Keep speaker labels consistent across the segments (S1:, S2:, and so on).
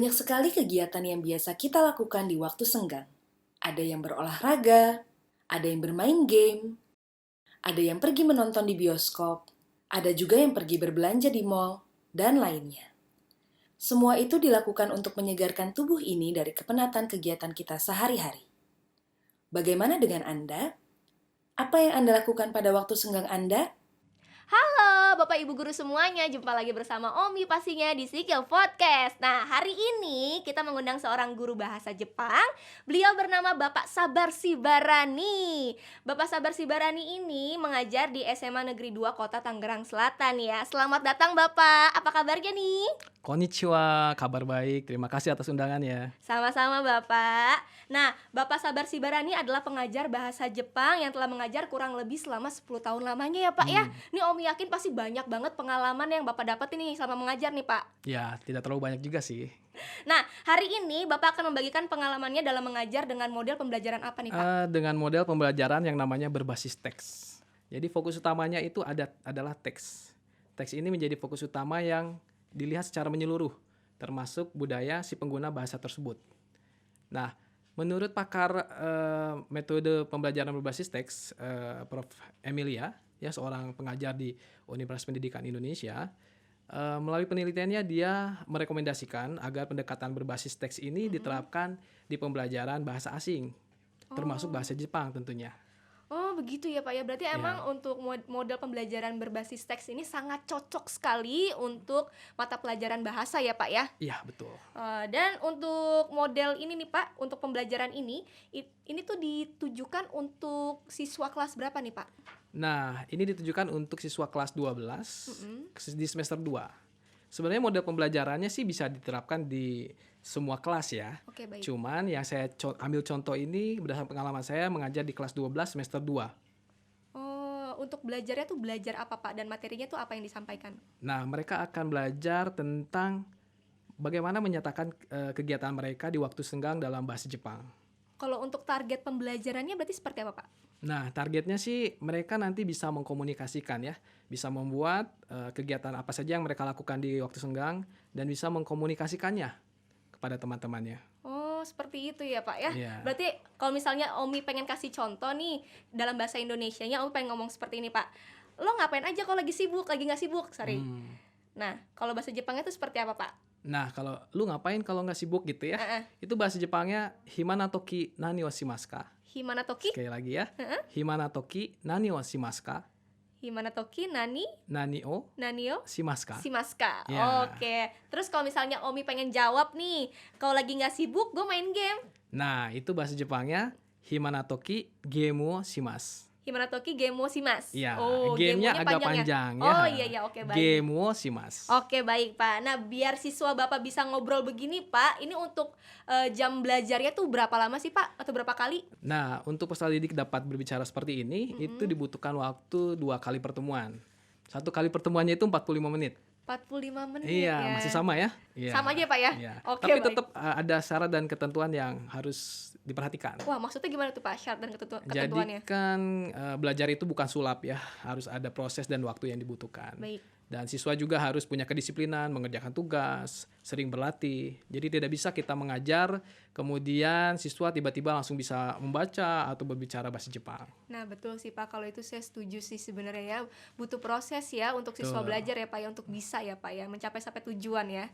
S1: Banyak sekali kegiatan yang biasa kita lakukan di waktu senggang. Ada yang berolahraga, ada yang bermain game, ada yang pergi menonton di bioskop, ada juga yang pergi berbelanja di mall, dan lainnya. Semua itu dilakukan untuk menyegarkan tubuh ini dari kepenatan kegiatan kita sehari-hari. Bagaimana dengan Anda? Apa yang Anda lakukan pada waktu senggang Anda?
S2: Halo Bapak Ibu Guru semuanya, jumpa lagi bersama Omi pastinya di Sikil Podcast. Nah, hari ini kita mengundang seorang guru bahasa Jepang. Beliau bernama Bapak Sabar Sibarani. Bapak Sabar Sibarani ini mengajar di SMA Negeri 2 Kota Tangerang Selatan ya. Selamat datang Bapak, apa kabarnya nih?
S3: Konnichiwa, kabar baik. Terima kasih atas undangannya.
S2: Sama-sama Bapak. Nah, Bapak Sabar Sibarani adalah pengajar bahasa Jepang yang telah mengajar kurang lebih selama 10 tahun lamanya ya Pak ya. Ini Om yakin pasti banyak banget pengalaman yang Bapak dapat ini selama mengajar nih Pak.
S3: Ya, tidak terlalu banyak juga sih.
S2: Nah, hari ini Bapak akan membagikan pengalamannya dalam mengajar dengan model pembelajaran apa nih Pak?
S3: Dengan model pembelajaran yang namanya berbasis teks. Jadi fokus utamanya itu adalah teks. Teks ini menjadi fokus utama yang dilihat secara menyeluruh, termasuk budaya si pengguna bahasa tersebut. Nah, menurut pakar metode pembelajaran berbasis teks, Prof. Emilia, ya seorang pengajar di Universitas Pendidikan Indonesia, melalui penelitiannya dia merekomendasikan agar pendekatan berbasis teks ini diterapkan di pembelajaran bahasa asing, termasuk bahasa Jepang tentunya.
S2: Oh begitu ya Pak ya, berarti emang untuk model pembelajaran berbasis teks ini sangat cocok sekali untuk mata pelajaran bahasa ya Pak ya.
S3: Iya, betul.
S2: Dan untuk model ini nih Pak, untuk pembelajaran ini tuh ditujukan untuk siswa kelas berapa nih Pak?
S3: Nah, ini ditujukan untuk siswa kelas 12 di semester 2. Sebenarnya model pembelajarannya sih bisa diterapkan di semua kelas ya.
S2: Oke, baik.
S3: Cuman yang saya ambil contoh ini berdasarkan pengalaman saya mengajar di kelas 12 semester 2.
S2: Oh, untuk belajarnya tuh belajar apa Pak? Dan materinya tuh apa yang disampaikan?
S3: Nah, mereka akan belajar tentang bagaimana menyatakan kegiatan mereka di waktu senggang dalam bahasa Jepang.
S2: Kalau untuk target pembelajarannya berarti seperti apa Pak?
S3: Nah, targetnya sih mereka nanti bisa mengkomunikasikan ya, bisa membuat kegiatan apa saja yang mereka lakukan di waktu senggang dan bisa mengkomunikasikannya kepada teman-temannya.
S2: Oh, seperti itu ya Pak ya.
S3: Iya.
S2: Berarti kalau misalnya Omi pengen kasih contoh nih dalam bahasa Indonesianya, Omi pengen ngomong seperti ini Pak. Lo ngapain aja kalau lagi sibuk, lagi nggak sibuk, sorry. Nah, kalau bahasa Jepangnya itu seperti apa Pak?
S3: Nah, kalau lu ngapain kalau nggak sibuk gitu ya, itu bahasa Jepangnya himana toki nani o shimasu ka?
S2: Himana toki?
S3: Sekali lagi ya, himana toki nani o shimasu ka?
S2: Himana toki nani
S3: Nanio shimasu ka?
S2: shimaska.
S3: Ya.
S2: Oke. Terus kalau misalnya Omi pengen jawab nih, kalau lagi nggak sibuk, gue main game.
S3: Nah, itu bahasa Jepangnya himana toki gemu o shimasu.
S2: Himana toki gemo shimas.
S3: Iya,
S2: Oh,
S3: gamenya
S2: gemonya
S3: agak panjang ya.
S2: Oh iya, oke baik.
S3: Gemu o shimasu.
S2: Oke baik Pak. Nah biar siswa Bapak bisa ngobrol begini Pak, ini untuk jam belajarnya tuh berapa lama sih Pak? Atau berapa kali?
S3: Nah, untuk peserta didik dapat berbicara seperti ini, itu dibutuhkan waktu 2 kali pertemuan. 1 kali pertemuannya itu 45 menit.
S2: 45 menit
S3: Iya,
S2: ya.
S3: masih sama ya? Iya.
S2: Sama aja Pak ya?
S3: Iya.
S2: Oke,
S3: Tapi
S2: baik.
S3: tetap ada syarat dan ketentuan yang harus diperhatikan.
S2: Wah maksudnya gimana tuh Pak syarat dan
S3: Jadi
S2: ketentuannya?
S3: kan belajar itu bukan sulap ya, harus ada proses dan waktu yang dibutuhkan.
S2: Baik.
S3: Dan siswa juga harus punya kedisiplinan, mengerjakan tugas, sering berlatih. Jadi tidak bisa kita mengajar, kemudian siswa tiba-tiba langsung bisa membaca atau berbicara bahasa Jepang.
S2: Nah betul sih Pak, kalau itu saya setuju sih sebenarnya ya. Butuh proses ya untuk siswa
S3: Betul.
S2: belajar ya Pak ya, untuk bisa ya Pak ya, mencapai sampai tujuan ya.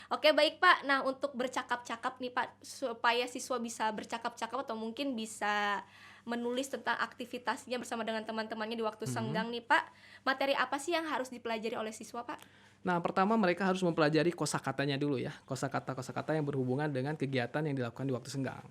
S2: Oke baik Pak, nah untuk bercakap-cakap nih Pak, supaya siswa bisa bercakap-cakap atau mungkin bisa menulis tentang aktivitasnya bersama dengan teman-temannya di waktu senggang nih Pak, materi apa sih yang harus dipelajari oleh siswa Pak?
S3: Nah, pertama mereka harus mempelajari kosakatanya dulu ya. Kosakata-kosakata yang berhubungan dengan kegiatan yang dilakukan di waktu senggang.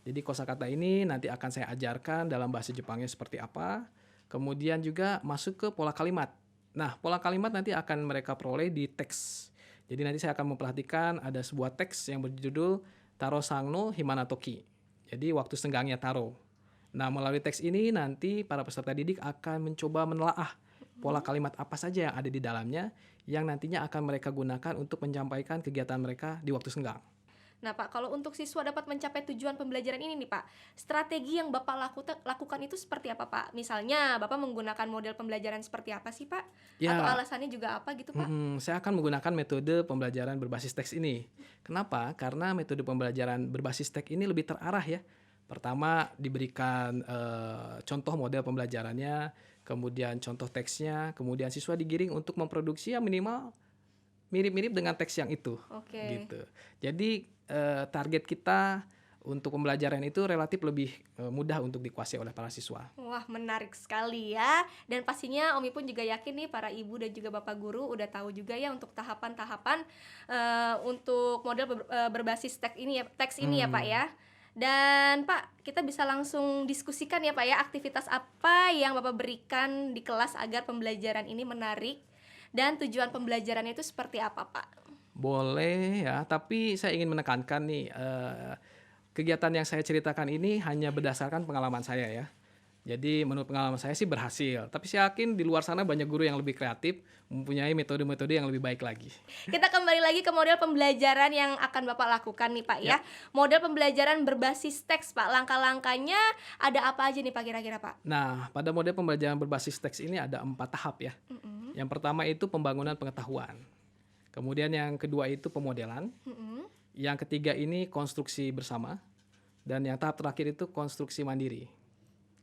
S3: Jadi kosakata ini nanti akan saya ajarkan dalam bahasa Jepangnya seperti apa. Kemudian juga masuk ke pola kalimat. Nah, pola kalimat nanti akan mereka peroleh di teks. Jadi nanti saya akan memperhatikan ada sebuah teks yang berjudul Taro Sang no Himana Toki. Jadi waktu senggangnya Taro. Nah, melalui teks ini nanti para peserta didik akan mencoba menelaah pola kalimat apa saja yang ada di dalamnya yang nantinya akan mereka gunakan untuk menyampaikan kegiatan mereka di waktu senggang.
S2: Nah Pak, kalau untuk siswa dapat mencapai tujuan pembelajaran ini nih Pak, strategi yang Bapak lakukan itu seperti apa Pak? Misalnya Bapak menggunakan model pembelajaran seperti apa sih Pak? Atau
S3: Ya,
S2: alasannya juga apa gitu Pak?
S3: saya akan menggunakan metode pembelajaran berbasis teks ini. Kenapa? Karena metode pembelajaran berbasis teks ini lebih terarah ya. Pertama diberikan contoh model pembelajarannya, kemudian contoh teksnya, kemudian siswa digiring untuk memproduksi yang minimal mirip-mirip dengan teks yang itu,
S2: Oke.
S3: gitu. Jadi target kita untuk pembelajaran itu relatif lebih mudah untuk dikuasai oleh para siswa.
S2: Wah, menarik sekali ya. Dan pastinya Omi pun juga yakin nih para ibu dan juga bapak guru udah tahu juga ya untuk tahapan-tahapan untuk model berbasis teks ini ya Pak
S3: Hmm.
S2: ya. Dan Pak, kita bisa langsung diskusikan ya Pak ya, aktivitas apa yang Bapak berikan di kelas agar pembelajaran ini menarik dan tujuan pembelajarannya itu seperti apa Pak?
S3: Boleh ya, tapi saya ingin menekankan nih, kegiatan yang saya ceritakan ini hanya berdasarkan pengalaman saya ya. Jadi menurut pengalaman saya sih berhasil, tapi saya yakin di luar sana banyak guru yang lebih kreatif, mempunyai metode-metode yang lebih baik lagi.
S2: Kita kembali lagi ke model pembelajaran yang akan Bapak lakukan nih Pak ya.
S3: Ya.
S2: Model pembelajaran berbasis teks Pak. Langkah-langkahnya ada apa aja nih Pak kira-kira Pak?
S3: Nah, pada model pembelajaran berbasis teks ini ada 4 tahap ya.
S2: Mm-mm,
S3: Yang pertama itu pembangunan pengetahuan. Kemudian yang kedua itu pemodelan.
S2: mm-mm.
S3: Yang ketiga ini konstruksi bersama. Dan yang tahap terakhir itu konstruksi mandiri.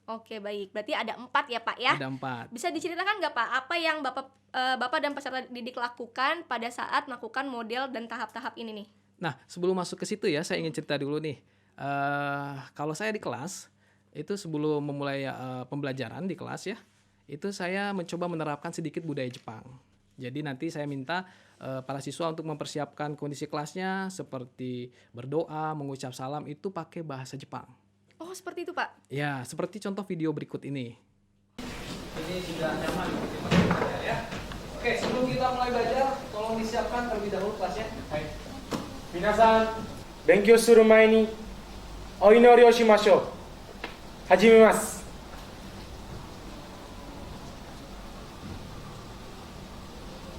S2: Oke baik, berarti ada 4 ya Pak ya.
S3: Ada 4.
S2: Bisa diceritakan nggak Pak apa yang Bapak dan peserta didik lakukan pada saat melakukan model dan tahap-tahap ini nih?
S3: Nah, sebelum masuk ke situ ya, saya ingin cerita dulu nih. Kalau saya di kelas, itu sebelum memulai pembelajaran di kelas ya, itu saya mencoba menerapkan sedikit budaya Jepang. Jadi nanti saya minta para siswa untuk mempersiapkan kondisi kelasnya seperti berdoa, mengucap salam itu pakai bahasa Jepang.
S2: Oh seperti itu Pak.
S3: Ya, seperti contoh video berikut ini. Ini sudah nyaman untuk dipakai ya. Oke, sebelum kita mulai belajar, tolong disiapkan terlebih dahulu kelasnya. Baik.
S4: 皆さん勉強する前にお祈りをしましょう。始めます。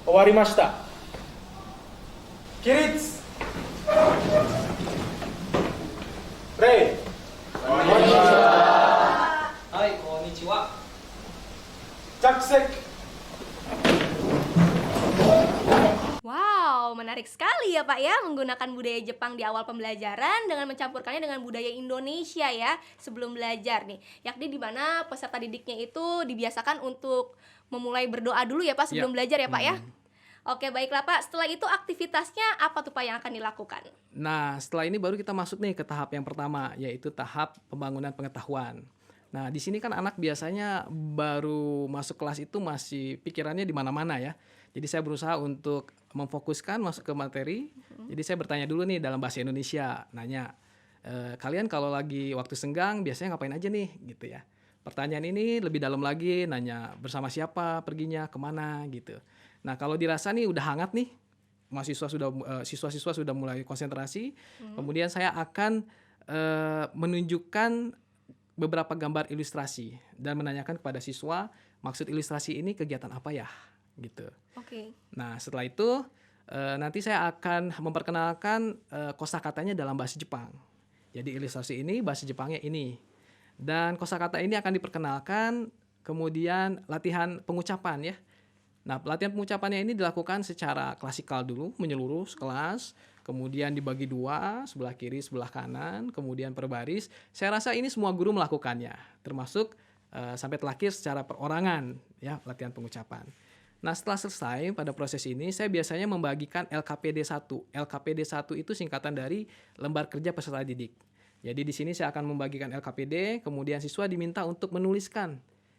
S4: 終わりました。起立。プレイ。
S3: Hai, konnichiwa.
S4: 着席。
S2: Wow, menarik sekali ya Pak ya menggunakan budaya Jepang di awal pembelajaran dengan mencampurkannya dengan budaya Indonesia ya sebelum belajar nih. Yakni di mana peserta didiknya itu dibiasakan untuk memulai berdoa dulu ya Pak sebelum
S3: Ya.
S2: belajar ya Pak ya. Oke baiklah Pak, setelah itu aktivitasnya apa tuh Pak yang akan dilakukan?
S3: Nah, setelah ini baru kita masuk nih ke tahap yang pertama, yaitu tahap pembangunan pengetahuan. Nah, di sini kan anak biasanya baru masuk kelas itu masih pikirannya di mana-mana ya. Jadi saya berusaha untuk memfokuskan masuk ke materi. Jadi saya bertanya dulu nih dalam bahasa Indonesia, nanya, kalian kalau lagi waktu senggang biasanya ngapain aja nih, gitu ya. Pertanyaan ini lebih dalam lagi, nanya bersama siapa, perginya kemana, gitu. Nah, kalau dirasa nih udah hangat nih, siswa-siswa sudah mulai konsentrasi, kemudian saya akan menunjukkan beberapa gambar ilustrasi dan menanyakan kepada siswa maksud ilustrasi ini kegiatan apa ya, gitu.
S2: Oke.
S3: Nah, setelah itu nanti saya akan memperkenalkan kosakatanya dalam bahasa Jepang. Jadi ilustrasi ini bahasa Jepangnya ini. Dan kosakata ini akan diperkenalkan, kemudian latihan pengucapan ya. Nah, latihan pengucapannya ini dilakukan secara klasikal dulu, menyeluruh kelas, kemudian dibagi dua, sebelah kiri, sebelah kanan, kemudian per baris. Saya rasa ini semua guru melakukannya, termasuk sampai terakhir secara perorangan, ya, latihan pengucapan. Nah, setelah selesai pada proses ini, saya biasanya membagikan LKPD 1. LKPD 1 itu singkatan dari lembar kerja peserta didik. Jadi di sini saya akan membagikan LKPD, kemudian siswa diminta untuk menuliskan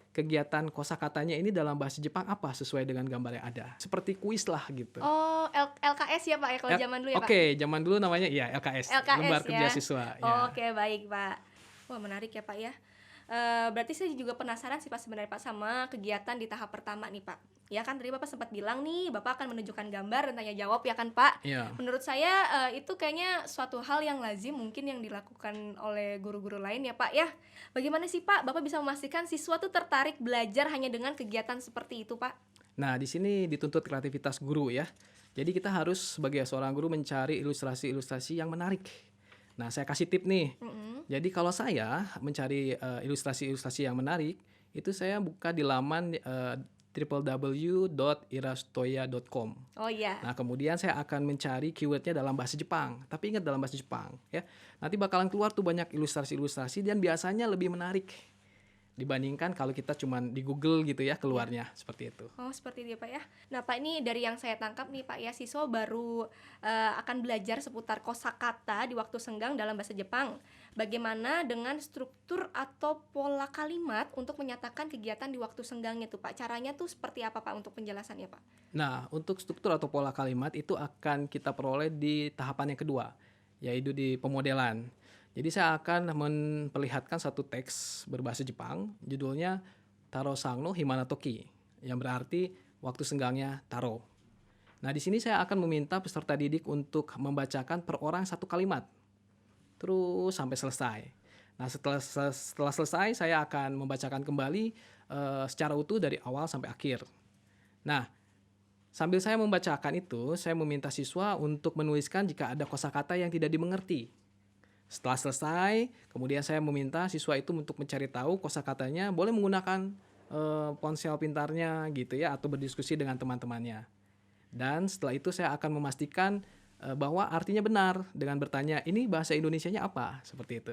S3: kegiatan kosakatanya ini dalam bahasa Jepang apa sesuai dengan gambar yang ada. Seperti kuis lah gitu.
S2: Oh, LKS ya Pak ya kalau zaman dulu ya Pak?
S3: Oke, zaman dulu namanya ya LKS,
S2: LKS
S3: lembar
S2: ya.
S3: kerja siswa. Ya.
S2: Oke baik Pak. Wah menarik ya Pak ya. Berarti saya juga penasaran sih Pak sebenarnya Pak sama kegiatan di tahap pertama nih Pak. Ya kan tadi Bapak sempat bilang nih Bapak akan menunjukkan gambar dan tanya jawab ya kan Pak.
S3: Iya.
S2: Menurut saya itu kayaknya suatu hal yang lazim mungkin yang dilakukan oleh guru-guru lain ya Pak ya. Bagaimana sih Pak Bapak bisa memastikan siswa tuh tertarik belajar hanya dengan kegiatan seperti itu Pak?
S3: Nah, di sini dituntut kreativitas guru ya. Jadi kita harus sebagai seorang guru mencari ilustrasi-ilustrasi yang menarik. Nah, saya kasih tip nih. Jadi kalau saya mencari ilustrasi-ilustrasi yang menarik, itu saya buka di laman www.irastoya.com.
S2: Oh iya.
S3: Nah, kemudian saya akan mencari keywordnya dalam bahasa Jepang. Tapi ingat dalam bahasa Jepang, ya. Nanti bakalan keluar tuh banyak ilustrasi-ilustrasi dan biasanya lebih menarik dibandingkan kalau kita cuman di Google gitu ya keluarnya, seperti itu.
S2: Oh, seperti itu ya, Pak ya. Nah, Pak, ini dari yang saya tangkap nih, Pak ya, siswa baru akan belajar seputar kosakata di waktu senggang dalam bahasa Jepang. Bagaimana dengan struktur atau pola kalimat untuk menyatakan kegiatan di waktu senggangnya tuh, Pak? Caranya tuh seperti apa, Pak, untuk penjelasannya, Pak?
S3: Nah, untuk struktur atau pola kalimat itu akan kita peroleh di tahapan yang kedua, yaitu di pemodelan. Jadi saya akan memperlihatkan satu teks berbahasa Jepang, judulnya Taro Sang no Himana Toki, yang berarti waktu senggangnya Taro. Nah, di sini saya akan meminta peserta didik untuk membacakan per orang satu kalimat, terus sampai selesai. Nah, setelah selesai, saya akan membacakan kembali secara utuh dari awal sampai akhir. Nah, sambil saya membacakan itu, saya meminta siswa untuk menuliskan jika ada kosakata yang tidak dimengerti. Setelah selesai, kemudian saya meminta siswa itu untuk mencari tahu kosakatanya, boleh menggunakan ponsel pintarnya gitu ya, atau berdiskusi dengan teman-temannya. Dan setelah itu saya akan memastikan bahwa artinya benar dengan bertanya, ini bahasa Indonesianya apa? Seperti itu.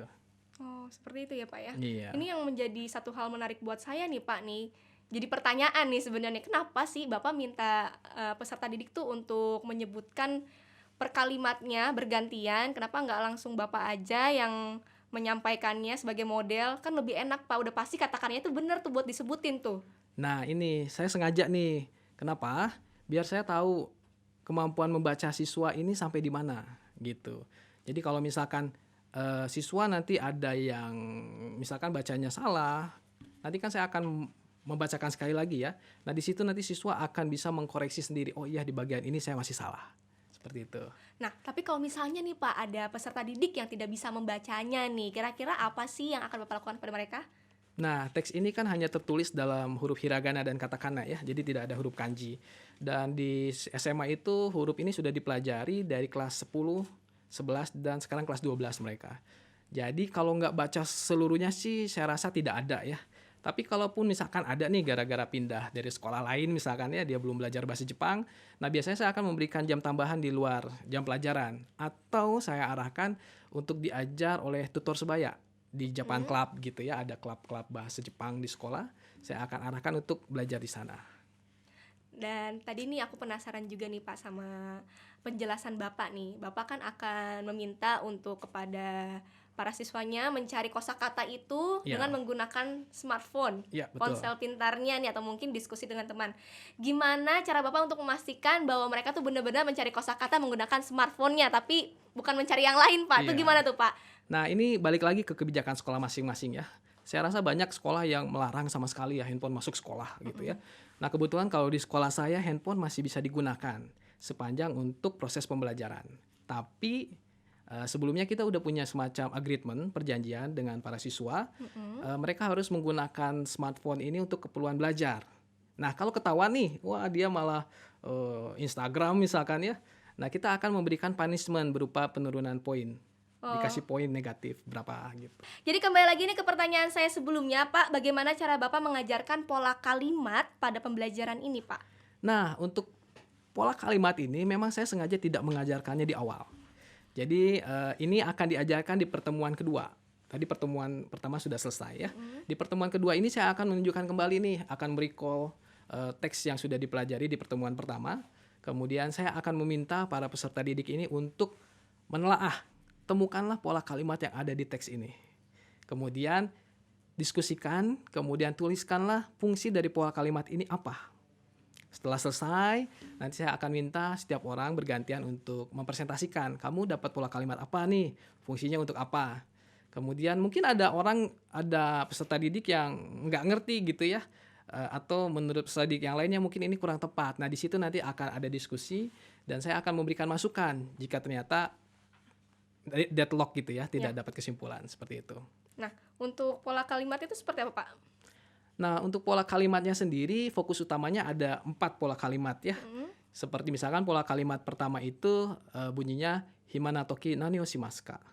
S2: Oh, seperti itu ya, Pak ya.
S3: Iya.
S2: Ini yang menjadi satu hal menarik buat saya nih, Pak nih. Jadi pertanyaan nih sebenarnya, kenapa sih Bapak minta peserta didik tuh untuk menyebutkan per kalimatnya bergantian? Kenapa nggak langsung Bapak aja yang menyampaikannya sebagai model? Kan lebih enak, Pak. Udah pasti katakannya itu benar tuh buat disebutin tuh.
S3: Nah, ini saya sengaja nih. Kenapa? Biar saya tahu kemampuan membaca siswa ini sampai di mana gitu. Jadi kalau misalkan siswa nanti ada yang misalkan bacanya salah, nanti kan saya akan membacakan sekali lagi ya. Nah, di situ nanti siswa akan bisa mengkoreksi sendiri. Oh iya, di bagian ini saya masih salah. Seperti itu.
S2: Nah, tapi kalau misalnya nih, Pak, ada peserta didik yang tidak bisa membacanya nih, kira-kira apa sih yang akan Bapak lakukan pada mereka?
S3: Nah, teks ini kan hanya tertulis dalam huruf hiragana dan katakana ya, jadi tidak ada huruf kanji. Dan di SMA itu huruf ini sudah dipelajari dari kelas 10, 11, dan sekarang kelas 12 mereka. Jadi kalau nggak baca seluruhnya sih saya rasa tidak ada ya. Tapi kalaupun misalkan ada nih gara-gara pindah dari sekolah lain misalkan ya, dia belum belajar bahasa Jepang, nah biasanya saya akan memberikan jam tambahan di luar jam pelajaran. Atau saya arahkan untuk diajar oleh tutor sebaya di Japan Club gitu ya, ada klub-klub bahasa Jepang di sekolah, saya akan arahkan untuk belajar di sana.
S2: Dan tadi nih aku penasaran juga nih, Pak, sama penjelasan Bapak nih. Bapak kan akan meminta untuk kepada para siswanya mencari kosakata itu
S3: Ya.
S2: dengan menggunakan smartphone,
S3: Ya, betul.
S2: ponsel pintarnya nih, atau mungkin diskusi dengan teman. Gimana cara Bapak untuk memastikan bahwa mereka tuh benar-benar mencari kosakata menggunakan smartphone-nya, tapi bukan mencari yang lain, Pak? Itu
S3: Iya.
S2: gimana tuh, Pak?
S3: Nah, ini balik lagi ke kebijakan sekolah masing-masing ya. Saya rasa banyak sekolah yang melarang sama sekali ya handphone masuk sekolah gitu ya. Nah, kebetulan kalau di sekolah saya handphone masih bisa digunakan sepanjang untuk proses pembelajaran. Tapi sebelumnya kita udah punya semacam agreement, perjanjian dengan para siswa. Mereka harus menggunakan smartphone ini untuk keperluan belajar. Nah, kalau ketahuan nih, wah dia malah Instagram misalkan ya. Nah, kita akan memberikan punishment berupa penurunan poin. Dikasih poin negatif berapa gitu.
S2: Jadi kembali lagi nih ke pertanyaan saya sebelumnya, Pak, bagaimana cara Bapak mengajarkan pola kalimat pada pembelajaran ini, Pak?
S3: Nah, untuk pola kalimat ini memang saya sengaja tidak mengajarkannya di awal. Jadi ini akan diajarkan di pertemuan kedua. Tadi pertemuan pertama sudah selesai ya. Di pertemuan kedua ini saya akan menunjukkan kembali nih, akan merecall teks yang sudah dipelajari di pertemuan pertama. Kemudian saya akan meminta para peserta didik ini untuk menelaah, temukanlah pola kalimat yang ada di teks ini. Kemudian diskusikan, kemudian tuliskanlah fungsi dari pola kalimat ini apa. Setelah selesai, nanti saya akan minta setiap orang bergantian untuk mempresentasikan. Kamu dapat pola kalimat apa nih? Fungsinya untuk apa? Kemudian mungkin ada peserta didik yang nggak ngerti gitu ya. Atau menurut peserta didik yang lainnya mungkin ini kurang tepat. Nah, di situ nanti akan ada diskusi dan saya akan memberikan masukan jika ternyata deadlock gitu ya, tidak dapat kesimpulan seperti itu.
S2: Nah, untuk pola kalimat itu seperti apa, Pak?
S3: Nah, untuk pola kalimatnya sendiri, fokus utamanya ada 4 pola kalimat ya. Seperti misalkan pola kalimat pertama itu bunyinya himanatoki nani o shimasu ka?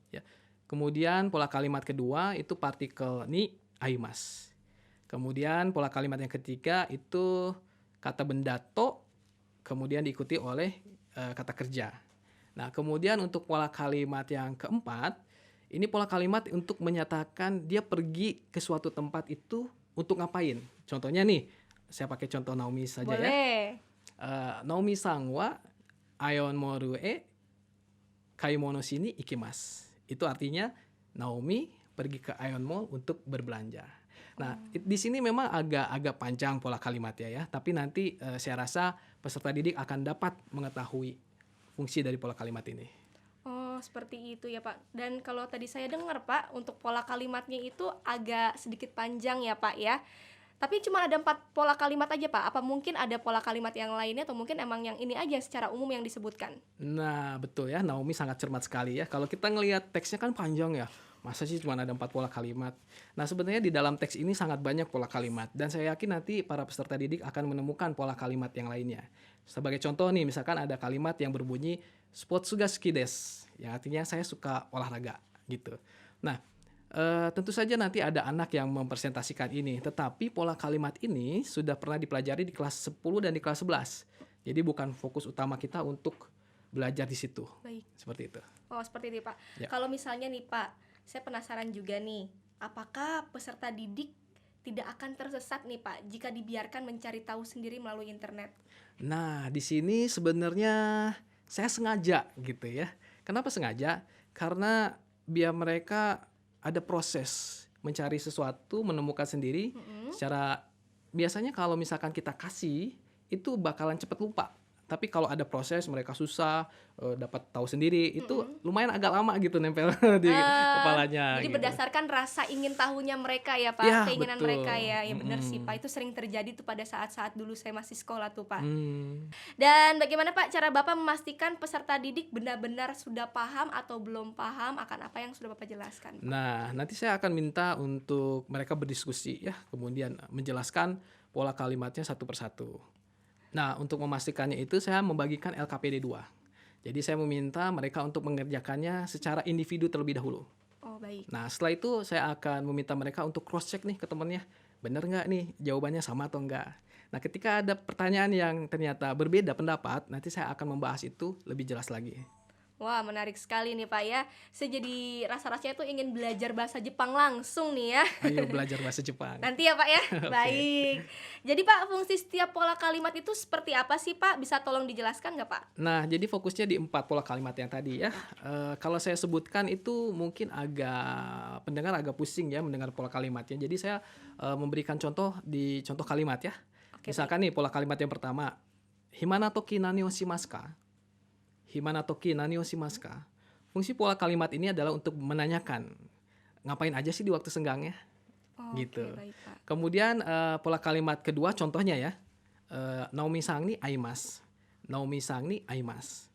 S3: Ya. Kemudian pola kalimat kedua itu partikel ni aimasu. Kemudian pola kalimat yang ketiga itu kata benda to, kemudian diikuti oleh kata kerja. Nah, kemudian untuk pola kalimat yang keempat, ini pola kalimat untuk menyatakan dia pergi ke suatu tempat itu untuk ngapain. Contohnya nih, saya pakai contoh Naomi saja ya.
S2: Boleh.
S3: Naomi sang wa aion moru e kaimono shini ikimasu. Itu artinya Naomi pergi ke Ion Mall untuk berbelanja. Nah, di sini memang agak panjang pola kalimatnya ya, tapi nanti saya rasa peserta didik akan dapat mengetahui fungsi dari pola kalimat ini.
S2: Oh, seperti itu ya Pak. Dan kalau tadi saya dengar Pak, untuk pola kalimatnya itu agak sedikit panjang ya Pak ya. Tapi cuma ada 4 pola kalimat aja Pak. Apa mungkin ada pola kalimat yang lainnya atau mungkin emang yang ini aja secara umum yang disebutkan?
S3: Nah, betul ya, Naomi sangat cermat sekali ya. Kalau kita ngelihat teksnya kan panjang ya. Masa sih cuma ada 4 pola kalimat? Nah, sebenarnya di dalam teks ini sangat banyak pola kalimat. Dan saya yakin nanti para peserta didik akan menemukan pola kalimat yang lainnya. Sebagai contoh nih, misalkan ada kalimat yang berbunyi sportsu ga suki desu, yang artinya saya suka olahraga gitu. Nah, tentu saja nanti ada anak yang mempresentasikan ini, tetapi pola kalimat ini sudah pernah dipelajari di kelas 10 dan di kelas 11. Jadi bukan fokus utama kita untuk belajar di situ.
S2: Baik.
S3: Seperti itu.
S2: Oh, seperti itu Pak.
S3: Ya.
S2: Kalau misalnya nih Pak, saya penasaran juga nih, apakah peserta didik tidak akan tersesat nih Pak jika dibiarkan mencari tahu sendiri melalui internet?
S3: Nah, di sini sebenarnya saya sengaja gitu ya. Kenapa sengaja? Karena biar mereka ada proses mencari sesuatu, menemukan sendiri. Secara biasanya kalau misalkan kita kasih, itu bakalan cepet lupa. Tapi kalau ada proses, mereka susah dapat tahu sendiri, itu lumayan agak lama gitu nempel di kepalanya.
S2: Jadi
S3: gitu.
S2: berdasarkan rasa ingin tahunya mereka ya Pak,
S3: Ya,
S2: keinginan
S3: betul.
S2: mereka ya. Ya benar sih Pak, itu sering terjadi tuh pada saat-saat dulu saya masih sekolah tuh Pak.
S3: Hmm.
S2: Dan bagaimana Pak cara Bapak memastikan peserta didik benar-benar sudah paham atau belum paham akan apa yang sudah Bapak jelaskan?
S3: Nah, nanti saya akan minta untuk mereka berdiskusi ya, kemudian menjelaskan pola kalimatnya satu persatu. Nah, untuk memastikannya itu saya membagikan LKPD 2. Jadi saya meminta mereka untuk mengerjakannya secara individu terlebih dahulu.
S2: Oh baik.
S3: Nah, setelah itu saya akan meminta mereka untuk cross check nih ke temannya. Benar nggak nih jawabannya sama atau enggak? Nah, ketika ada pertanyaan yang ternyata berbeda pendapat, nanti saya akan membahas itu lebih jelas lagi.
S2: Wah menarik sekali nih Pak ya. Saya jadi rasa-rasanya tuh ingin belajar bahasa Jepang langsung nih ya.
S3: Ayo belajar bahasa Jepang.
S2: Nanti ya Pak ya. Baik. Jadi Pak, fungsi setiap pola kalimat itu seperti apa sih Pak? Bisa tolong dijelaskan nggak Pak?
S3: Nah, jadi fokusnya di 4 pola kalimat yang tadi ya. Kalau saya sebutkan itu mungkin pendengar agak pusing ya mendengar pola kalimatnya. Jadi saya memberikan contoh di contoh kalimat ya.
S2: Oke,
S3: Misalkan nih pola kalimat yang pertama, himana toki nani o shimasu ka? Himana toki nani o shimasu ka? Fungsi pola kalimat ini adalah untuk menanyakan ngapain aja sih di waktu senggangnya. Gitu.
S2: Baik Pak.
S3: Kemudian pola kalimat kedua contohnya ya, Naomi sang ni aimasu. Naomi sang ni aimasu.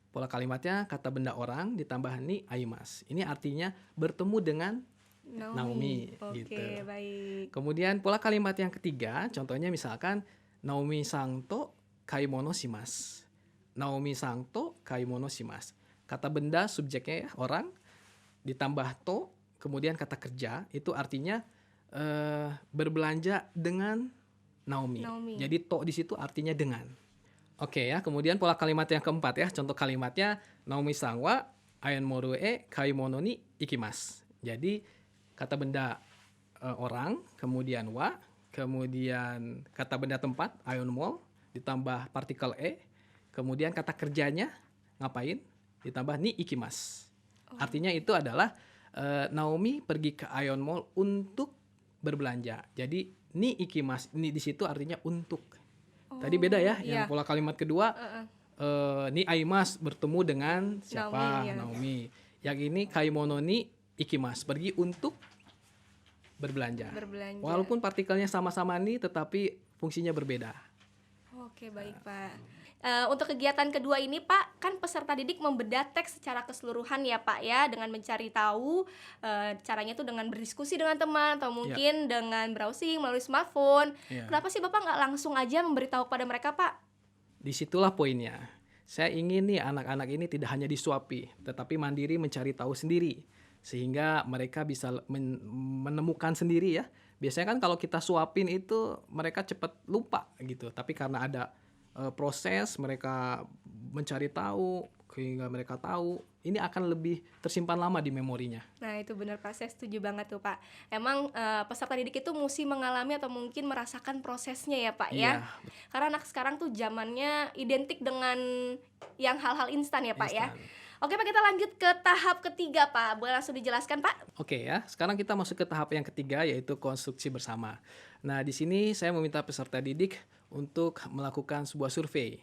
S3: Pola kalimatnya kata benda orang ditambah ni aimasu. Ini artinya bertemu dengan Naomi,
S2: Oke,
S3: gitu.
S2: baik.
S3: Kemudian pola kalimat yang ketiga contohnya misalkan Naomi sang to kaimono shimasu. Naomi sang to kaimono shimasu. Kata benda subjeknya ya, orang ditambah to kemudian kata kerja itu artinya berbelanja dengan Naomi. Jadi to di situ artinya dengan. Oke ya, kemudian pola kalimat yang keempat ya, contoh kalimatnya Naomi sang wa aion moru e kaimono ni ikimasu. Jadi kata benda orang, kemudian wa, kemudian kata benda tempat aion mall ditambah partikel e, kemudian kata kerjanya ngapain ditambah ni ikimasu. Artinya itu adalah Naomi pergi ke Ion Mall untuk berbelanja. Jadi ni ikimasu ni di situ artinya untuk. Tadi beda ya, yang pola kalimat kedua ni aimasu bertemu dengan siapa? Naomi. Yang ini kaimono ni ikimasu pergi untuk berbelanja. Walaupun partikelnya sama-sama ni tetapi fungsinya berbeda.
S2: Oke, baik Pak. Untuk kegiatan kedua ini Pak, kan peserta didik membedah teks secara keseluruhan ya Pak ya, dengan mencari tahu, caranya tuh dengan berdiskusi dengan teman atau mungkin dengan browsing melalui smartphone. Kenapa sih Bapak nggak langsung aja memberitahu pada mereka Pak?
S3: disitulah poinnya. Saya ingin nih anak-anak ini tidak hanya disuapi, tetapi mandiri mencari tahu sendiri. Sehingga mereka bisa menemukan sendiri ya. Biasanya kan kalau kita suapin itu mereka cepat lupa gitu. Tapi karena ada proses mereka mencari tahu, sehingga mereka tahu, ini akan lebih tersimpan lama di memorinya.
S2: Nah itu benar Pak, saya setuju banget tuh Pak. Emang peserta didik itu mesti mengalami atau mungkin merasakan prosesnya ya Pak ya.
S3: Iya,
S2: Karena anak sekarang tuh zamannya identik dengan yang hal-hal instan ya Pak ya.
S3: instan.
S2: Oke Pak, kita lanjut ke tahap ketiga Pak. Boleh langsung dijelaskan Pak?
S3: Oke ya, sekarang kita masuk ke tahap yang ketiga yaitu konstruksi bersama. Nah, di sini saya meminta peserta didik untuk melakukan sebuah survei.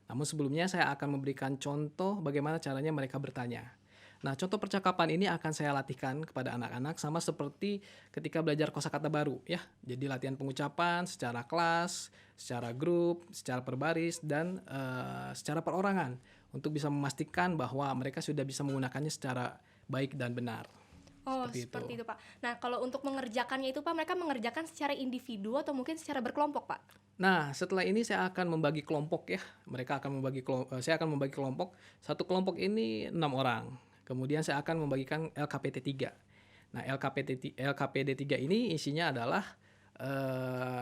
S3: Namun sebelumnya saya akan memberikan contoh bagaimana caranya mereka bertanya. Nah, contoh percakapan ini akan saya latihkan kepada anak-anak sama seperti ketika belajar kosakata baru ya. Jadi latihan pengucapan secara kelas, secara grup, secara perbaris dan secara perorangan untuk bisa memastikan bahwa mereka sudah bisa menggunakannya secara baik dan benar.
S2: Oh, seperti itu Pak. Nah, kalau untuk mengerjakannya itu Pak, mereka mengerjakan secara individu atau mungkin secara berkelompok Pak?
S3: Nah, setelah ini saya akan membagi kelompok ya. Saya akan membagi kelompok. Satu kelompok ini 6 orang. Kemudian saya akan membagikan LKPT 3. Nah, LKPD 3 ini isinya adalah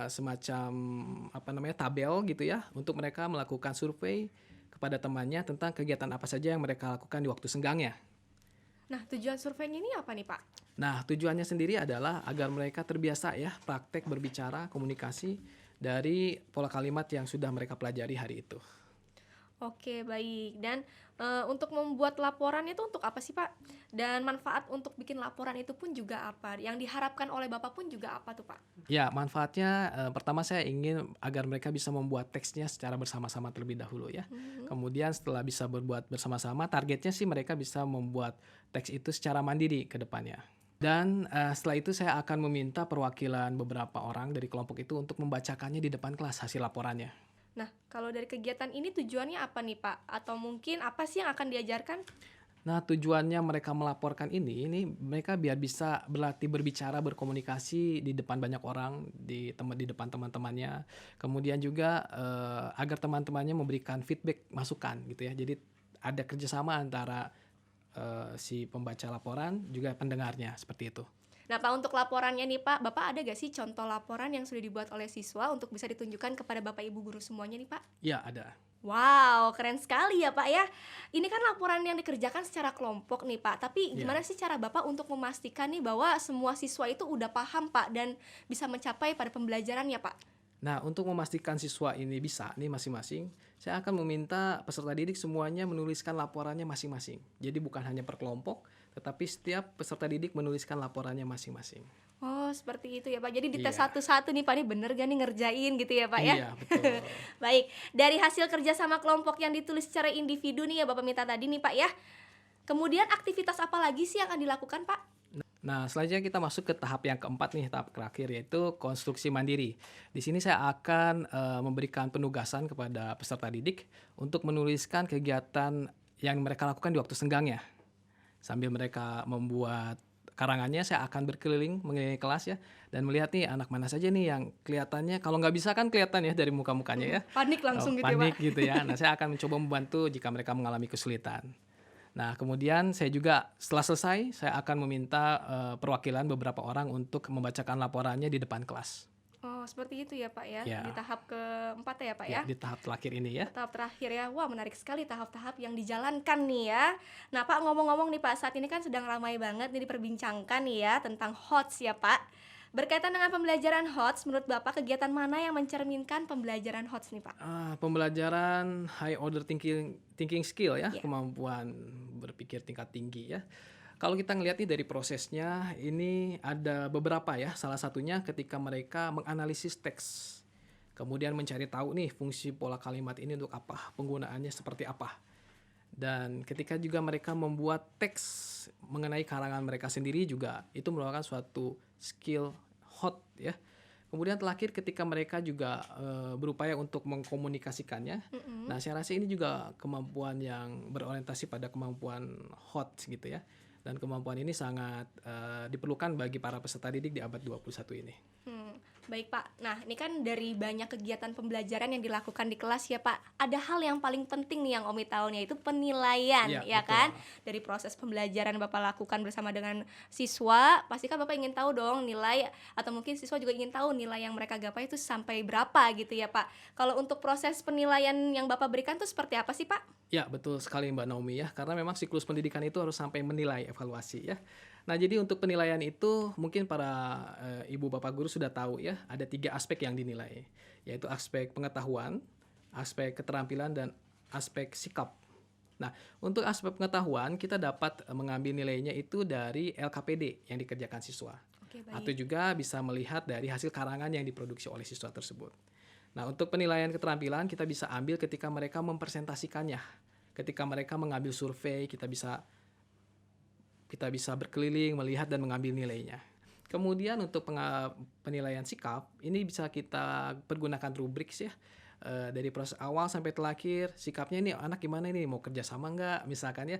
S3: semacam tabel gitu ya untuk mereka melakukan survei kepada temannya tentang kegiatan apa saja yang mereka lakukan di waktu senggangnya.
S2: Nah, tujuan surveinya ini apa nih Pak?
S3: Nah, tujuannya sendiri adalah agar mereka terbiasa ya praktek berbicara, komunikasi dari pola kalimat yang sudah mereka pelajari hari itu.
S2: Oke, baik. Dan untuk membuat laporan itu untuk apa sih Pak? Dan manfaat untuk bikin laporan itu pun juga apa? Yang diharapkan oleh Bapak pun juga apa tuh Pak?
S3: Ya, manfaatnya pertama saya ingin agar mereka bisa membuat teksnya secara bersama-sama terlebih dahulu ya. Kemudian setelah bisa berbuat bersama-sama, targetnya sih mereka bisa membuat teks itu secara mandiri ke depannya. Dan setelah itu saya akan meminta perwakilan beberapa orang dari kelompok itu untuk membacakannya di depan kelas hasil laporannya.
S2: Nah, kalau dari kegiatan ini tujuannya apa nih Pak? Atau mungkin apa sih yang akan diajarkan?
S3: Nah, tujuannya mereka melaporkan ini mereka biar bisa berlatih berbicara, berkomunikasi di depan banyak orang, di depan teman-temannya. Kemudian juga agar teman-temannya memberikan feedback, masukan gitu ya. Jadi ada kerjasama antara si pembaca laporan juga pendengarnya seperti itu.
S2: Nah Pak, untuk laporannya nih Pak, Bapak ada gak sih contoh laporan yang sudah dibuat oleh siswa untuk bisa ditunjukkan kepada Bapak Ibu guru semuanya nih Pak?
S3: Ya, ada.
S2: Wow, keren sekali ya Pak ya. Ini kan laporan yang dikerjakan secara kelompok nih Pak. Tapi gimana sih cara Bapak untuk memastikan nih bahwa semua siswa itu udah paham Pak dan bisa mencapai pada pembelajarannya Pak?
S3: Nah, untuk memastikan siswa ini bisa nih masing-masing, saya akan meminta peserta didik semuanya menuliskan laporannya masing-masing. Jadi bukan hanya per kelompok, tetapi setiap peserta didik menuliskan laporannya masing-masing.
S2: Oh, seperti itu ya Pak. Jadi dites
S3: Iya.
S2: satu-satu nih Pak, ini bener gak nih ngerjain gitu ya Pak ya?
S3: Iya, betul.
S2: Baik, dari hasil kerja sama kelompok yang ditulis secara individu nih ya Bapak minta tadi nih Pak ya. Kemudian aktivitas apa lagi sih yang akan dilakukan Pak?
S3: Nah, selanjutnya kita masuk ke tahap yang keempat nih, tahap terakhir yaitu konstruksi mandiri. Di sini saya akan memberikan penugasan kepada peserta didik untuk menuliskan kegiatan yang mereka lakukan di waktu senggangnya. Sambil mereka membuat karangannya, saya akan berkeliling mengelilingi kelas ya dan melihat nih anak mana saja nih yang kelihatannya, kalau nggak bisa kan kelihatan ya dari muka-mukanya ya.
S2: Panik langsung gitu ya
S3: Panik
S2: Pak.
S3: gitu ya. Nah, saya akan mencoba membantu jika mereka mengalami kesulitan. Nah, kemudian saya juga setelah selesai, saya akan meminta perwakilan beberapa orang untuk membacakan laporannya di depan kelas.
S2: Oh, seperti itu ya Pak ya.
S3: Ya.
S2: Di tahap keempat ya Pak
S3: Ya,
S2: ya.
S3: di tahap terakhir ini ya.
S2: Tahap terakhir ya. Wah, menarik sekali tahap-tahap yang dijalankan nih ya. Nah Pak, ngomong-ngomong nih Pak, saat ini kan sedang ramai banget nih diperbincangkan nih ya tentang HOTS ya Pak. Berkaitan dengan pembelajaran HOTS, menurut Bapak kegiatan mana yang mencerminkan pembelajaran HOTS nih Pak?
S3: Pembelajaran high order thinking skill ya,
S2: Iya.
S3: kemampuan berpikir tingkat tinggi ya. Kalau kita ngelihat nih dari prosesnya, ini ada beberapa ya. Salah satunya ketika mereka menganalisis teks. Kemudian mencari tahu nih fungsi pola kalimat ini untuk apa, penggunaannya seperti apa. Dan ketika juga mereka membuat teks mengenai karangan mereka sendiri juga, itu merupakan suatu skill hot ya. Kemudian terakhir ketika mereka juga berupaya untuk mengkomunikasikannya. Nah, saya rasa ini juga kemampuan yang berorientasi pada kemampuan hot gitu ya. Dan kemampuan ini sangat diperlukan bagi para peserta didik di abad 21 ini.
S2: Baik Pak, nah ini kan dari banyak kegiatan pembelajaran yang dilakukan di kelas ya Pak, ada hal yang paling penting nih yang Omi tahu, yaitu penilaian,
S3: Iya,
S2: ya
S3: betul.
S2: kan? Dari proses pembelajaran Bapak lakukan bersama dengan siswa, pasti kan Bapak ingin tahu dong nilai, atau mungkin siswa juga ingin tahu nilai yang mereka gapai itu sampai berapa gitu ya Pak. Kalau untuk proses penilaian yang Bapak berikan tuh seperti apa sih Pak?
S3: Ya, betul sekali Mbak Naomi ya, karena memang siklus pendidikan itu harus sampai menilai evaluasi ya. Nah, jadi untuk penilaian itu mungkin para ibu bapak guru sudah tahu ya, ada 3 aspek yang dinilai, yaitu aspek pengetahuan, aspek keterampilan, dan aspek sikap. Nah, untuk aspek pengetahuan kita dapat mengambil nilainya itu dari LKPD yang dikerjakan siswa.
S2: Oke,
S3: Atau
S2: baik.
S3: juga bisa melihat dari hasil karangan yang diproduksi oleh siswa tersebut. Nah, untuk penilaian keterampilan kita bisa ambil ketika mereka mempresentasikannya. Ketika mereka mengambil survei, kita bisa berkeliling, melihat dan mengambil nilainya. Kemudian untuk penilaian sikap, ini bisa kita pergunakan rubriks ya. Dari proses awal sampai terakhir, sikapnya ini anak gimana ini, mau kerja sama nggak, misalkan ya,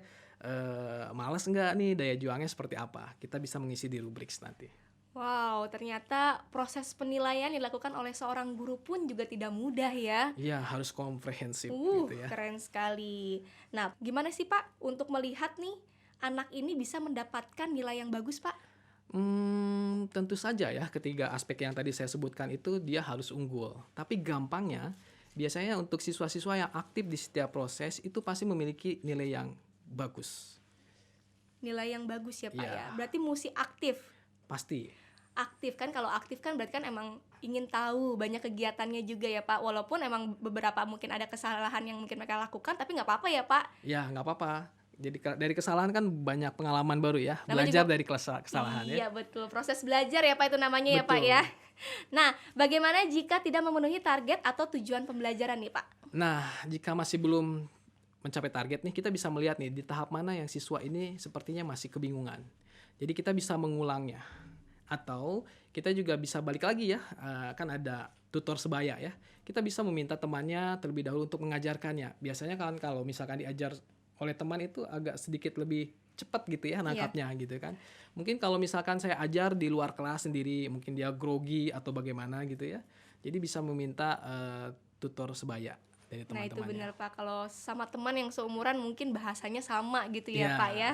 S3: malas nggak nih, daya juangnya seperti apa. Kita bisa mengisi di rubriks nanti.
S2: Wow, ternyata proses penilaian dilakukan oleh seorang guru pun juga tidak mudah ya.
S3: Iya, harus komprehensif gitu ya.
S2: Keren sekali. Nah, gimana sih Pak untuk melihat nih anak ini bisa mendapatkan nilai yang bagus Pak?
S3: Tentu saja ya, ketiga aspek yang tadi saya sebutkan itu dia harus unggul. Tapi gampangnya, biasanya untuk siswa-siswa yang aktif di setiap proses itu pasti memiliki nilai yang bagus.
S2: Nilai yang bagus ya Pak
S3: Iya.
S2: ya. Berarti mesti aktif.
S3: Pasti.
S2: Aktif kan, kalau aktif kan berarti kan emang ingin tahu banyak kegiatannya juga ya Pak. Walaupun emang beberapa mungkin ada kesalahan yang mungkin mereka lakukan, tapi nggak apa-apa ya Pak.
S3: Ya, nggak apa-apa. Jadi dari kesalahan kan banyak pengalaman baru ya.
S2: Namanya
S3: Belajar
S2: juga-
S3: dari kesalahan ya.
S2: Iya betul, proses belajar ya Pak itu namanya ya Pak
S3: Betul.
S2: ya. Nah, bagaimana jika tidak memenuhi target atau tujuan pembelajaran nih Pak?
S3: Nah, jika masih belum mencapai target nih, kita bisa melihat nih di tahap mana yang siswa ini sepertinya masih kebingungan. Jadi kita bisa mengulangnya. Atau kita juga bisa balik lagi ya, kan ada tutor sebaya ya. Kita bisa meminta temannya terlebih dahulu untuk mengajarkannya. Biasanya kan kalau misalkan diajar oleh teman itu agak sedikit lebih cepat gitu ya nangkapnya gitu kan. Mungkin kalau misalkan saya ajar di luar kelas sendiri, mungkin dia grogi atau bagaimana gitu ya. Jadi bisa meminta tutor sebaya dari
S2: Nah itu
S3: teman-temannya.
S2: benar Pak, kalau sama teman yang seumuran mungkin bahasanya sama gitu ya
S3: Iya.
S2: Pak ya.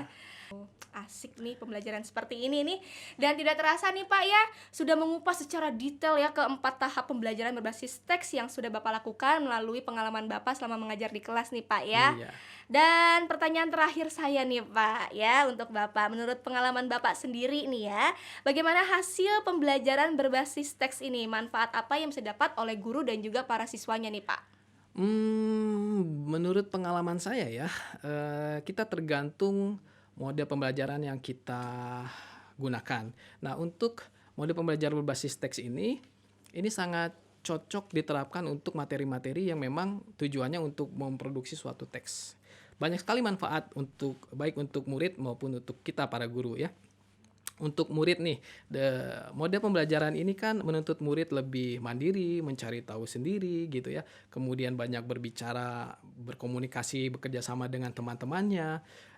S2: Asik nih pembelajaran seperti ini nih. Dan tidak terasa nih Pak ya, sudah mengupas secara detail ya keempat tahap pembelajaran berbasis teks yang sudah Bapak lakukan melalui pengalaman Bapak selama mengajar di kelas nih Pak ya.
S3: Iya.
S2: Dan pertanyaan terakhir saya nih Pak ya, untuk Bapak, menurut pengalaman Bapak sendiri nih ya, bagaimana hasil pembelajaran berbasis teks ini? Manfaat apa yang bisa dapat oleh guru dan juga para siswanya nih Pak?
S3: Menurut pengalaman saya ya, kita tergantung mode pembelajaran yang kita gunakan. Nah, untuk mode pembelajaran berbasis teks ini sangat cocok diterapkan untuk materi-materi yang memang tujuannya untuk memproduksi suatu teks. Banyak sekali manfaat baik untuk murid maupun untuk kita para guru ya. Untuk murid nih, mode pembelajaran ini kan menuntut murid lebih mandiri, mencari tahu sendiri gitu ya. Kemudian banyak berbicara, berkomunikasi, bekerja sama dengan teman-temannya.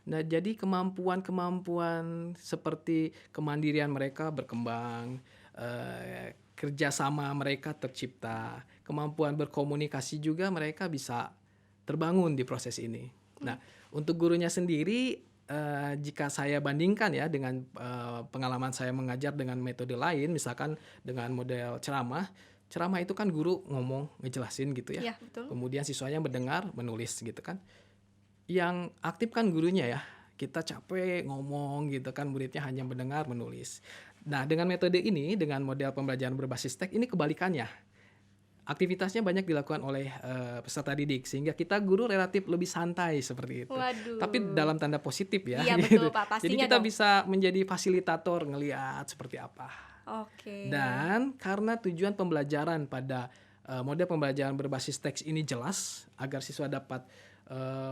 S3: Nah, jadi kemampuan-kemampuan seperti kemandirian mereka berkembang, kerjasama mereka tercipta, kemampuan berkomunikasi juga mereka bisa terbangun di proses ini. Nah, untuk gurunya sendiri, jika saya bandingkan ya dengan pengalaman saya mengajar dengan metode lain, misalkan dengan model ceramah itu kan guru ngomong, ngejelasin gitu ya.
S2: Iya, betul.
S3: Kemudian siswanya mendengar, menulis gitu kan. Yang aktif kan gurunya ya. Kita capek ngomong gitu kan, muridnya hanya mendengar, menulis. Nah, dengan metode ini, dengan model pembelajaran berbasis teks ini kebalikannya. Aktivitasnya banyak dilakukan oleh peserta didik, sehingga kita guru relatif lebih santai seperti itu.
S2: Waduh.
S3: Tapi dalam tanda positif ya.
S2: Iya,
S3: gitu.
S2: betul, Pak.
S3: Jadi
S2: Pastinya
S3: kita
S2: dong.
S3: bisa menjadi fasilitator, ngelihat seperti apa.
S2: Oke.
S3: Dan karena tujuan pembelajaran pada model pembelajaran berbasis teks ini jelas, agar siswa dapat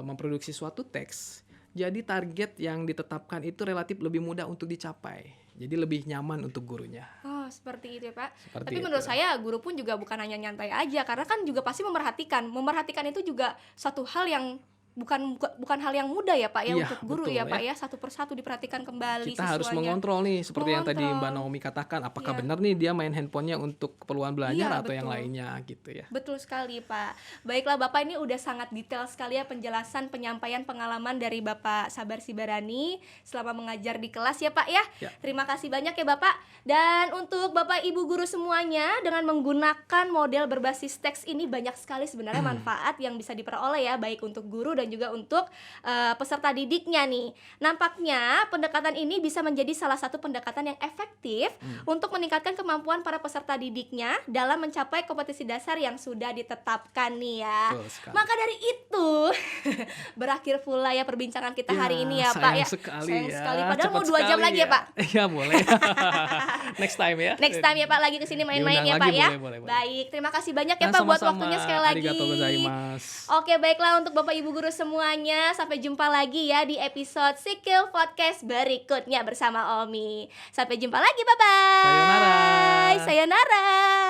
S3: memproduksi suatu teks, jadi target yang ditetapkan itu relatif lebih mudah untuk dicapai. Jadi lebih nyaman untuk gurunya.
S2: Oh, seperti itu ya Pak.
S3: Seperti
S2: Tapi
S3: itu.
S2: menurut saya guru pun juga bukan hanya nyantai aja, karena kan juga pasti memerhatikan. Memerhatikan itu juga satu hal yang bukan hal yang mudah ya Pak ya,
S3: Iya,
S2: untuk guru
S3: betul
S2: ya Pak
S3: ya.
S2: ya, satu persatu diperhatikan kembali
S3: Kita harus
S2: siswanya.
S3: mengontrol nih, seperti yang tadi
S2: Mengontrol.
S3: Mbak Naomi katakan, apakah
S2: Iya.
S3: benar nih dia main handphonenya untuk keperluan belajar
S2: Iya,
S3: atau yang
S2: betul.
S3: lainnya gitu ya.
S2: Betul sekali Pak. Baiklah Bapak, ini udah sangat detail sekali ya penjelasan penyampaian pengalaman dari Bapak Sabar Sibarani selama mengajar di kelas ya Pak ya.
S3: Ya.
S2: Terima kasih banyak ya Bapak. Dan untuk Bapak Ibu guru semuanya, dengan menggunakan model berbasis teks ini banyak sekali sebenarnya manfaat yang bisa diperoleh ya, baik untuk guru dan juga untuk peserta didiknya nih. Nampaknya pendekatan ini bisa menjadi salah satu pendekatan yang efektif untuk meningkatkan kemampuan para peserta didiknya dalam mencapai kompetisi dasar yang sudah ditetapkan nih ya.
S3: Betul sekali.
S2: Maka dari itu berakhir pula ya perbincangan kita hari ini ya Pak
S3: sayang
S2: ya.
S3: sekali
S2: Sayang
S3: ya.
S2: sekali, padahal mau
S3: Cepat
S2: 2 jam
S3: sekali
S2: lagi ya Pak.
S3: Iya boleh. Next time ya.
S2: Next time ya Pak lagi kesini main-main ya
S3: Diundang
S2: Pak
S3: lagi,
S2: ya.
S3: boleh.
S2: Baik, terima kasih banyak ya
S3: Nah,
S2: Pak buat
S3: sama-sama.
S2: waktunya sekali lagi.
S3: Arigatou gozaimasu.
S2: Oke, baiklah untuk Bapak Ibu guru semuanya, sampai jumpa lagi ya di episode Sikil Podcast berikutnya bersama Omi. Sampai jumpa lagi, bye-bye.
S3: Sayonara.
S2: Sayonara.